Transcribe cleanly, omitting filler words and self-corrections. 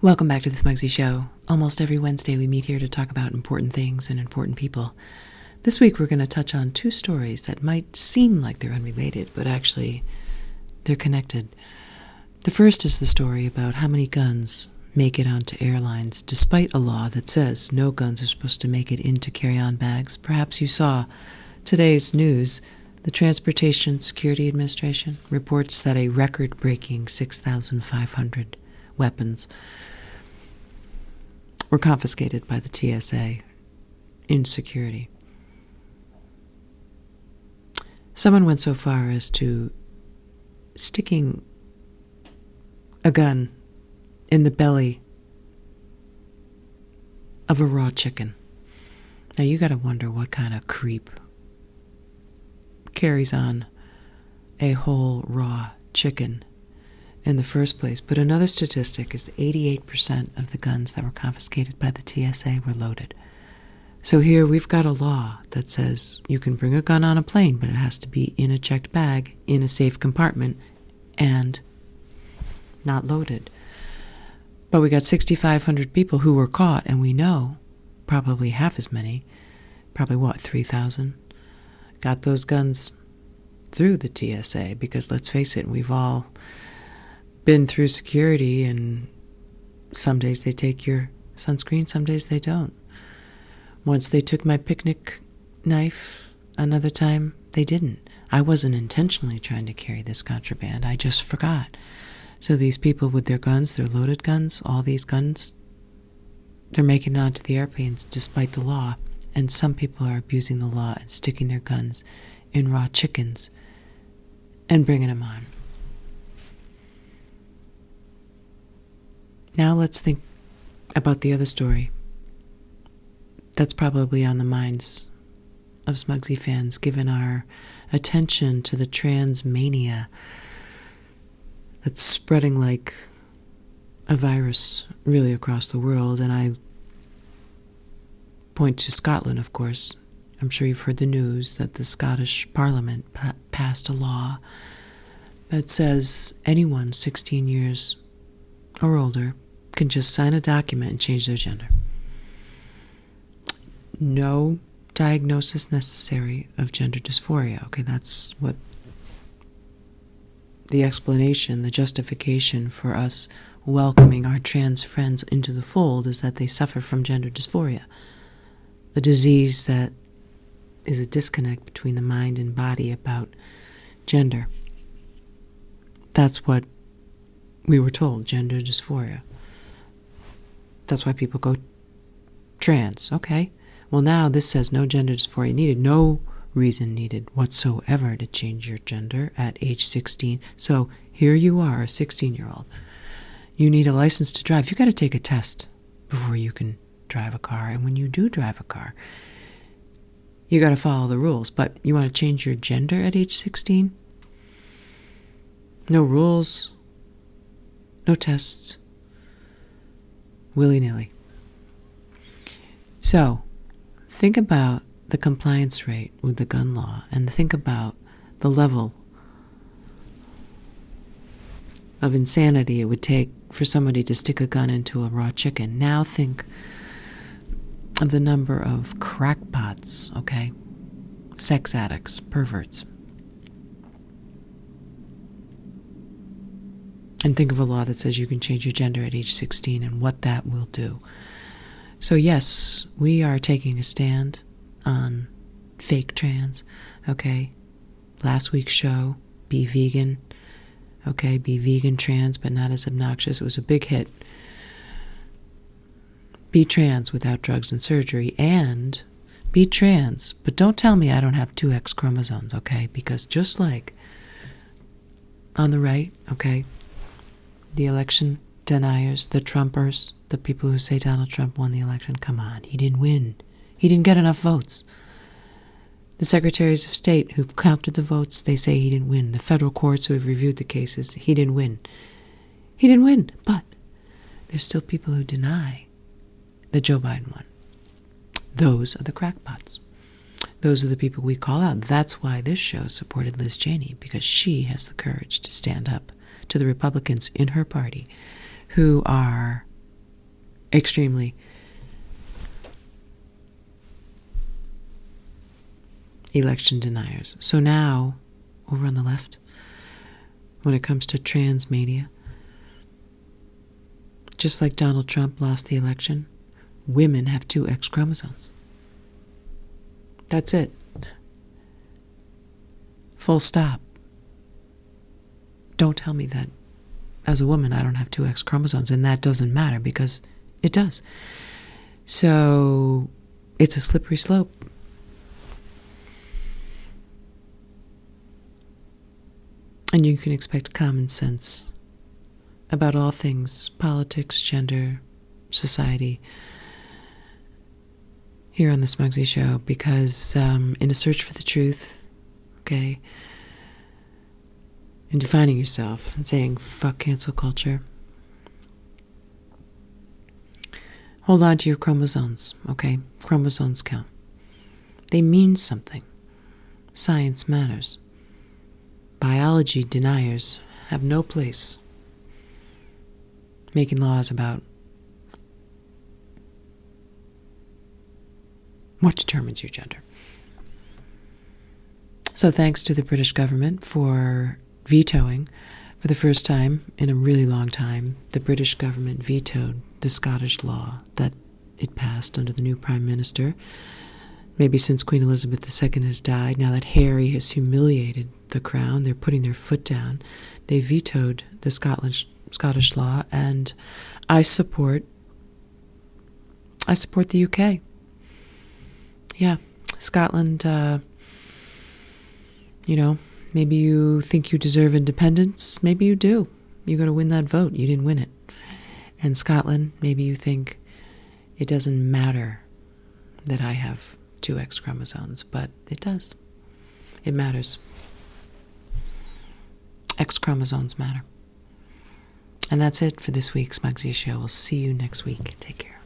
Welcome back to the Smugsy Show. Almost every Wednesday we meet here to talk about important things and important people. This week we're going to touch on two stories that might seem like they're unrelated, but actually they're connected. The first is the story about how many guns make it onto airlines, despite a law that says no guns are supposed to make it into carry-on bags. Perhaps you saw today's news. The Transportation Security Administration reports that a record-breaking 6,500 weapons were confiscated by the TSA in security. Someone went so far as to sticking a gun in the belly of a raw chicken. Now you gotta wonder what kind of creep carries on a whole raw chicken in the first place. But another statistic is 88% of the guns that were confiscated by the TSA were loaded. So here we've got a law that says you can bring a gun on a plane, but it has to be in a checked bag, in a safe compartment, and not loaded. But we got 6,500 people who were caught, and we know probably half as many, probably what, 3,000, got those guns through the TSA, because let's face it, we've all been through security, and some days they take your sunscreen, some days they don't. Once they took my picnic knife, another time they didn't. I wasn't intentionally trying to carry this contraband, I just forgot. So these people with their guns, their loaded guns, all these guns, they're making it onto the airplanes despite the law, and some people are abusing the law and sticking their guns in raw chickens and bringing them on. Now let's think about the other story that's probably on the minds of Smugsy fans, given our attention to the trans mania that's spreading like a virus really across the world. And I point to Scotland, of course. I'm sure you've heard the news that the Scottish Parliament passed a law that says anyone 16 years or older can just sign a document and change their gender. No diagnosis necessary of gender dysphoria. Okay, that's what the explanation, the justification for us welcoming our trans friends into the fold is that they suffer from gender dysphoria, a disease that is a disconnect between the mind and body about gender. That's what we were told, gender dysphoria. That's why people go trans. Okay. Well, now this says no gender dysphoria needed, no reason needed whatsoever to change your gender at age 16. So here you are, a 16-year-old. You need a license to drive. You got to take a test before you can drive a car. And when you do drive a car, you got to follow the rules. But you want to change your gender at age 16? No rules, no tests. Willy-nilly. So, think about the compliance rate with the gun law, and think about the level of insanity it would take for somebody to stick a gun into a raw chicken. Now think of the number of crackpots, okay? Sex addicts, perverts. And think of a law that says you can change your gender at age 16 and what that will do. So yes, we are taking a stand on fake trans, okay? Last week's show, be vegan, okay? Be vegan trans, but not as obnoxious. It was a big hit. Be trans without drugs and surgery, and be trans, but don't tell me I don't have 2 X chromosomes, okay? Because just like on the right, okay, the election deniers, the Trumpers, the people who say Donald Trump won the election, come on, he didn't win. He didn't get enough votes. The secretaries of state who counted the votes, they say he didn't win. The federal courts who have reviewed the cases, he didn't win. He didn't win, but there's still people who deny that Joe Biden won. Those are the crackpots. Those are the people we call out. That's why this show supported Liz Cheney, because she has the courage to stand up to the Republicans in her party who are extremely election deniers. So now, over on the left, when it comes to trans media, just like Donald Trump lost the election, women have 2 X chromosomes. That's it. Full stop. Don't tell me that as a woman I don't have 2 X chromosomes, and that doesn't matter, because it does. So it's a slippery slope. And you can expect common sense about all things politics, gender, society here on the Smugsy Show, because in a search for the truth, okay, in defining yourself and saying fuck cancel culture, hold on to your chromosomes, okay? Chromosomes count. They mean something. Science matters. Biology deniers have no place making laws about what determines your gender. So thanks to the British government for vetoing, for the first time in a really long time, the British government vetoed the Scottish law that it passed under the new Prime Minister. Maybe since Queen Elizabeth II has died, now that Harry has humiliated the crown, they're putting their foot down. They vetoed the Scottish law, and I support the UK. Yeah, Scotland, maybe you think you deserve independence. Maybe you do. You got to win that vote. You didn't win it. And Scotland, maybe you think it doesn't matter that I have 2 X chromosomes, but it does. It matters. X chromosomes matter. And that's it for this week's Smugsy Show. We'll see you next week. Take care.